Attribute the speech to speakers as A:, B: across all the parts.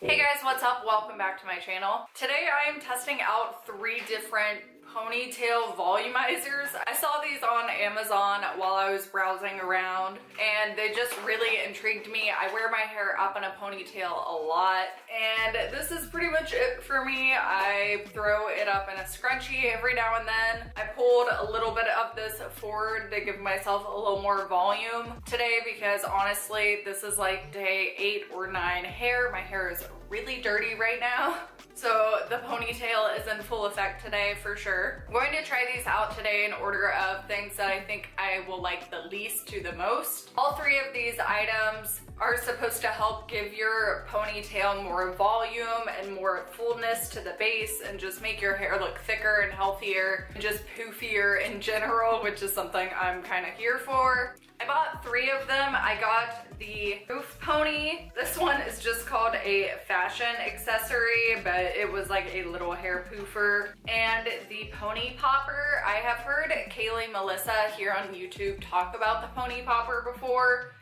A: Hey guys, what's up? Welcome back to my channel. Today I am testing out 3 different ponytail volumizers. I saw these on Amazon while I was browsing around and they just really intrigued me. I wear my hair up in a ponytail a lot and this is pretty much it for me. I throw it up in a scrunchie every now and then. I pulled a little bit of this forward to give myself a little more volume today because honestly this is like day 8 or 9 hair. My hair is really dirty right now. So the ponytail is in full effect today for sure. I'm going to try these out today in order of things that I think I will like the least to the most. All 3 of these items are supposed to help give your ponytail more volume and more fullness to the base and just make your hair look thicker and healthier and just poofier in general, which is something I'm kind of here for. I bought 3 of them. I got the poof pony. This one is just called a fashion accessory, but it was like a little hair poofer. And the pony popper. I have heard Kaylee Melissa here on YouTube talk about the pony popper before.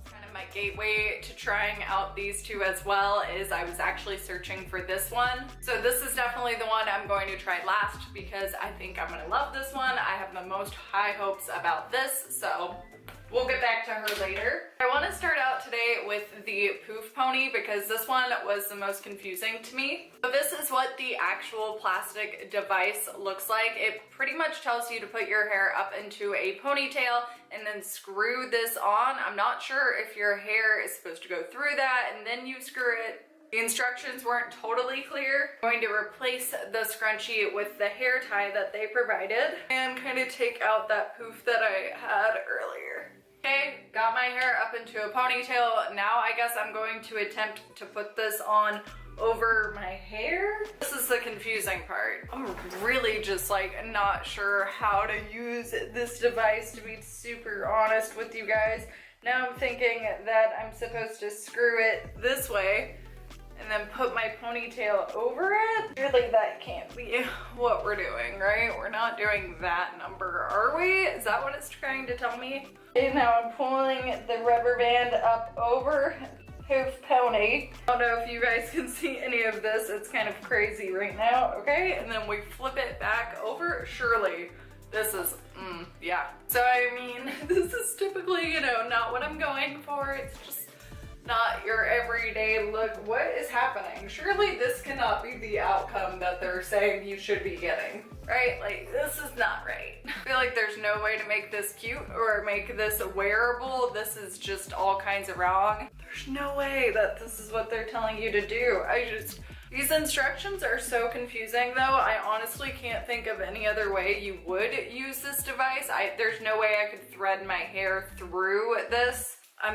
A: Kind of my gateway to trying out these 2 as well is I was actually searching for this one. So this is definitely the one I'm going to try last because I think I'm gonna love this one. I have the most high hopes about this, so we'll get back to her later. I want to start out today with the poof pony because this one was the most confusing to me. So this is what the actual plastic device looks like. It pretty much tells you to put your hair up into a ponytail and then screw this on. I'm not sure if your hair is supposed to go through that and then you screw it. The instructions weren't totally clear. I'm going to replace the scrunchie with the hair tie that they provided and kind of take out that poof that I had earlier. Okay, got my hair up into a ponytail. Now I guess I'm going to attempt to put this on over my hair. This is the confusing part. I'm really just like not sure how to use this device, to be super honest with you guys. Now I'm thinking that I'm supposed to screw it this way and then put my ponytail over it. Really, that can't be what we're doing, right? We're not doing that number, are we? Is that what it's trying to tell me? Okay, now I'm pulling the rubber band up over poof pony. I don't know if you guys can see any of this. It's kind of crazy right now, okay? And then we flip it back over. Surely this is, yeah. So I mean, this is typically, you know, not what I'm going for. It's just not your everyday look. What is happening? Surely this cannot be the outcome that they're saying you should be getting, right? Like, this is not right. I feel like there's no way to make this cute or make this wearable. This is just all kinds of wrong. There's no way that this is what they're telling you to do. These instructions are so confusing though. I honestly can't think of any other way you would use this device. There's no way I could thread my hair through this. I'm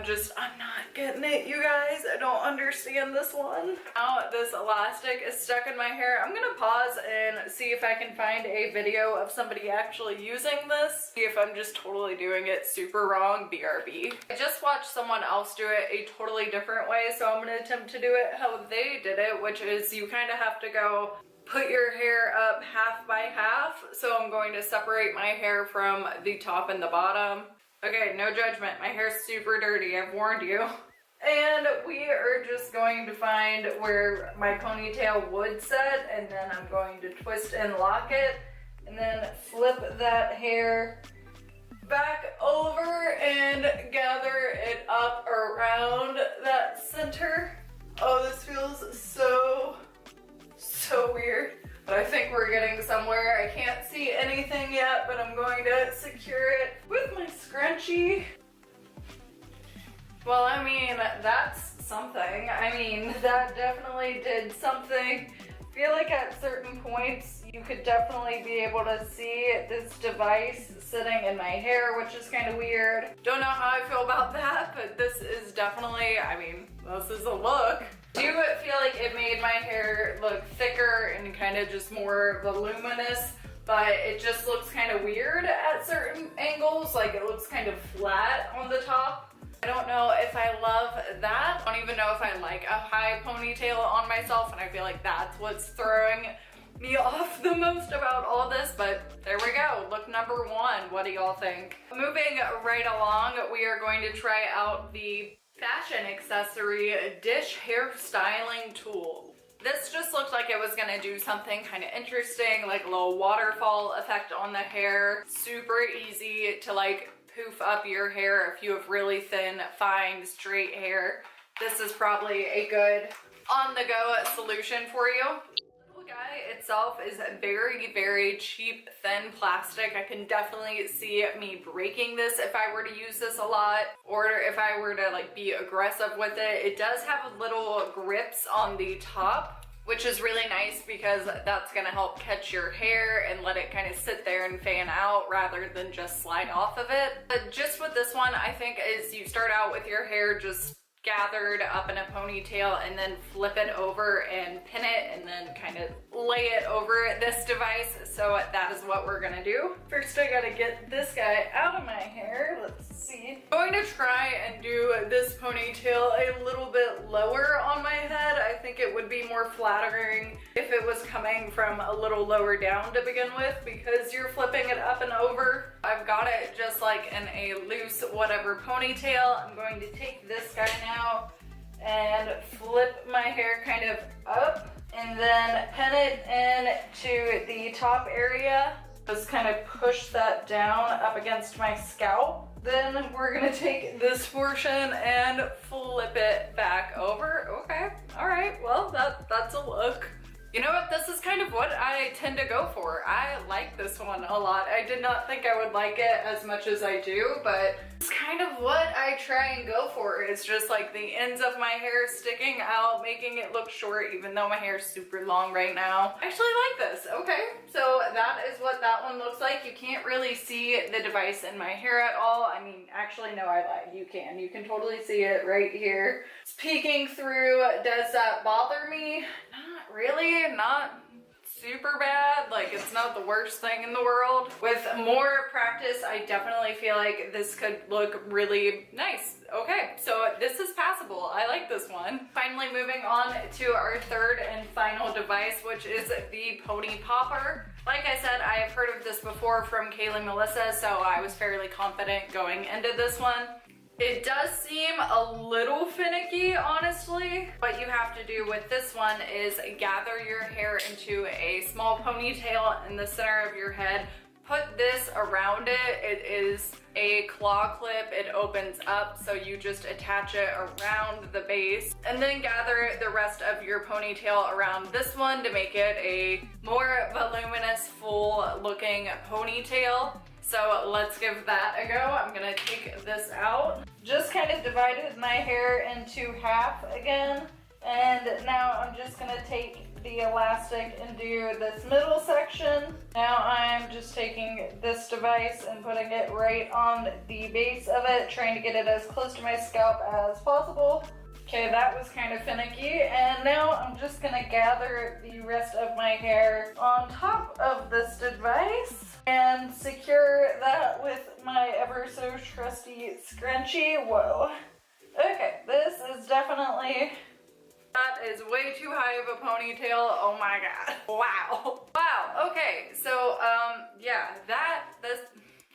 A: not getting it, you guys. I don't understand this one. Now this elastic is stuck in my hair. I'm gonna pause and see if I can find a video of somebody actually using this. See if I'm just totally doing it super wrong, BRB. I just watched someone else do it a totally different way, so I'm gonna attempt to do it how they did it, which is you kind of have to go put your hair up half by half. So I'm going to separate my hair from the top and the bottom. Okay, no judgment. My hair's super dirty, I've warned you. And we are just going to find where my ponytail would set, and then I'm going to twist and lock it, and then flip that hair back over and gather it up around that center. Oh, this feels so weird. But I think we're getting somewhere. I can't see anything yet, but I'm going to secure it with my scrunchie. Well, I mean, that's something. I mean, that definitely did something. I feel like at certain points, you could definitely be able to see this device sitting in my hair, which is kind of weird. Don't know how I feel about that, but this is definitely, I mean, this is a look. I do feel like it made my hair look thicker and kind of just more voluminous, but it just looks kind of weird at certain angles. Like it looks kind of flat on the top. I don't know if I love that. I don't even know if I like a high ponytail on myself, and I feel like that's what's throwing me off the most about all this, but there we go. Look number 1. What do y'all think? Moving right along, we are going to try out the fashion accessory dish hair styling tool. This just looked like it was gonna do something kind of interesting, like a little waterfall effect on the hair. Super easy to like poof up your hair if you have really thin, fine, straight hair. This is probably a good on-the-go solution for you. The little guy itself is very, very cheap, thin plastic. I can definitely see me breaking this if I were to use this a lot, or if I were to like be aggressive with it. It does have little grips on the top, which is really nice because that's gonna help catch your hair and let it kind of sit there and fan out rather than just slide off of it. But just with this one, I think is you start out with your hair just gathered up in a ponytail and then flip it over and pin it and then kind of lay it over this device. So that is what we're gonna do. First I gotta get this guy out of my hair. Let's see. I'm going to try and do this ponytail a little bit lower on my head. I think it would be more flattering if it was coming from a little lower down to begin with, because you're flipping it up and over. I've got it just like in a loose whatever ponytail. I'm going to take this guy now and flip my hair kind of up and then pin it into the top area. Just kind of push that down up against my scalp. Then we're gonna take this portion and flip it back over. Okay, all right, well, that's a look. You know what, this is kind of what I tend to go for. I like this one a lot. I did not think I would like it as much as I do, but it's kind of what I try and go for. It's just like the ends of my hair sticking out, making it look short, even though my hair is super long right now. I actually like this. Okay, so that is what that one looks like. You can't really see the device in my hair at all. I mean, actually, no, I lied. You can. You can totally see it right here. It's peeking through. Does that bother me? Not really. Not super bad. Like, it's not the worst thing in the world. With more practice, I definitely feel like this could look really nice. Okay, so this is passable. I like this one. Finally, moving on to our third and final device, which is the Pony Popper. Like I said, I have heard of this before from Kaylee Melissa, so I was fairly confident going into this one. It does seem a little finicky, honestly. What you have to do with this one is gather your hair into a small ponytail in the center of your head. Put this around it. It is a claw clip. It opens up, so you just attach it around the base and then gather the rest of your ponytail around this one to make it a more voluminous, full looking ponytail. So let's give that a go. I'm gonna take this out. Just kind of divided my hair into half again. And now I'm just gonna take the elastic and do this middle section. Now I'm just taking this device and putting it right on the base of it, trying to get it as close to my scalp as possible. Okay, that was kind of finicky. And now I'm just gonna gather the rest of my hair on top of this device and secure that with my ever so trusty scrunchie. Whoa. Okay, this is definitely, that is way too high of a ponytail. Oh my god. Wow. Wow. Okay, so yeah,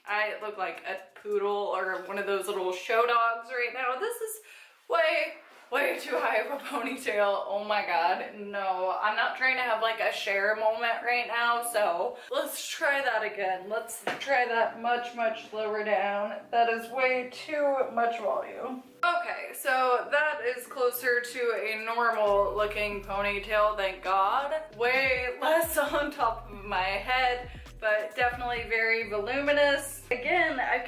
A: I look like a poodle or one of those little show dogs right now. This is way too high of a ponytail. Oh my god, no. I'm not trying to have like a Cher moment right now, so let's try that again. Let's try that much lower down. That is way too much volume. Okay, so that is closer to a normal looking ponytail, thank god. Way less on top of my head, but definitely very voluminous. Again, I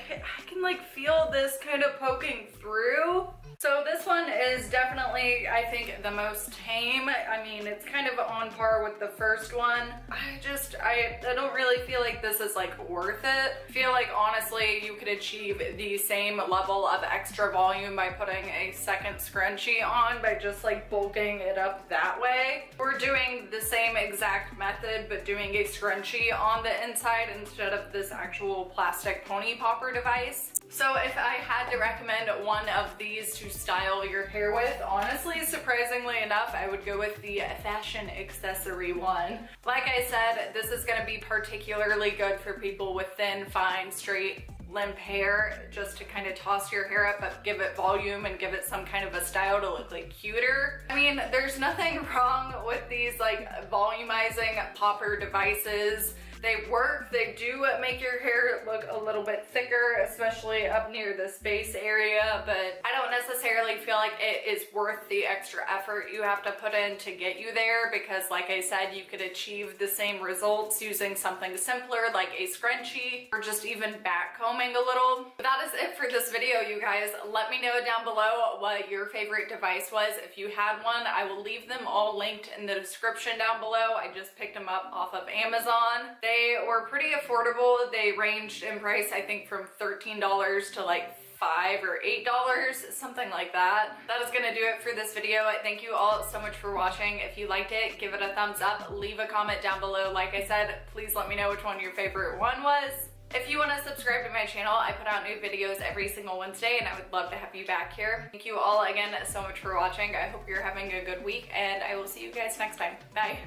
A: can like feel this kind of poking through. So this one is definitely, I think, the most tame. I mean, it's kind of on par with the first one. I don't really feel like this is like worth it. I feel like honestly, you could achieve the same level of extra volume by putting a second scrunchie on by just like bulking it up that way. We're doing the same exact method, but doing a scrunchie on the inside instead of this actual plastic pony popper device. So if I had to recommend one of these to style your hair with, honestly, surprisingly enough, I would go with the fashion accessory one. Like I said, this is gonna be particularly good for people with thin, fine, straight limp hair just to kind of toss your hair up but give it volume and give it some kind of a style to look like cuter. I mean, there's nothing wrong with these like volumizing popper devices. They work, they do make your hair look a little bit thicker, especially up near this base area, but I don't necessarily feel like it is worth the extra effort you have to put in to get you there, because like I said, you could achieve the same results using something simpler like a scrunchie or just even back combing a little. But that is it for this video, you guys. Let me know down below what your favorite device was. If you had one, I will leave them all linked in the description down below. I just picked them up off of Amazon. They were pretty affordable. They ranged in price, I think, from $13 to like $5 or $8, something like that. That is gonna do it for this video. Thank you all so much for watching. If you liked it, give it a thumbs up, leave a comment down below. Like I said, please let me know which one your favorite one was. If you want to subscribe to my channel, I put out new videos every single Wednesday, and I would love to have you back here. Thank you all again so much for watching. I hope you're having a good week, and I will see you guys next time. Bye.